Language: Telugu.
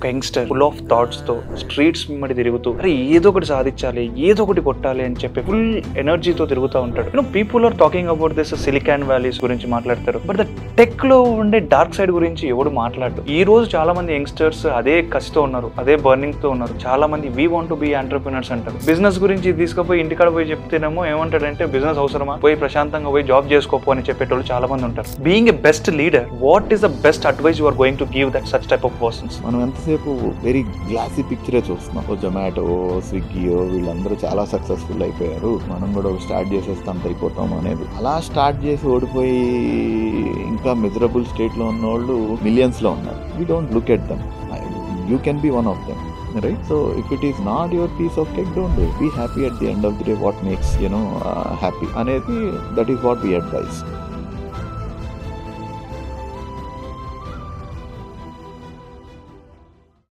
యంగ్స్టర్ ఫుల్ ఆఫ్ థాట్స్ తో స్ట్రీట్స్ మిమ్మల్ని తిరుగుతూ అరే ఏదో ఒకటి సాధించాలి, ఏదో ఒకటి కొట్టాలి అని చెప్పి ఫుల్ ఎనర్జీతో తిరుగుతూ ఉంటాడు. People are talking about this silicon valleys గురించి మాట్లాడతారు, బట్ ద టెక్ లో ఉండే డార్క్ సైడ్ గురించి ఎవడు మాట్లాడు. ఈ రోజు చాలా మంది యంగ్స్టర్స్ అదే కసితో ఉన్నారు, అదే బర్నింగ్ తో ఉన్నారు. చాలా మంది we want to be entrepreneurs అంటారు. బిజినెస్ గురించి తీసుకుపోయి ఇంటికాడ పోయి చెప్తేనేమో ఏమంటాడంటే బిజినెస్ అవసరమా, పోయి ప్రశాంతంగా పోయి జాబ్ చేసుకోపో అని చెప్పేటోళ్ళు చాలా మంది ఉంటారు. Being a best leader, what is the best advice you are going to give that such type of persons? మనం ఎంతసేపు వెరీ గ్లాసీ పిక్చరే చూస్తున్నాం. జొమాటో, స్విగ్గీ వీళ్ళందరూ చాలా సక్సెస్ఫుల్ అయిపోయారు, మనం కూడా స్టార్ట్ చేసేస్తాం అయిపోతాం అనేది. అలా స్టార్ట్ చేసి ఓడిపోయి ఇంకా మిజరబుల్ స్టేట్ లో ఉన్న వాళ్ళు మిలియన్స్ లో ఉన్నారు. We don't look at them. You can be one of them, right? So if it is not your piece of cake, don't do it. Be happy at the end of the day. What makes happy anedi, that is what we advise.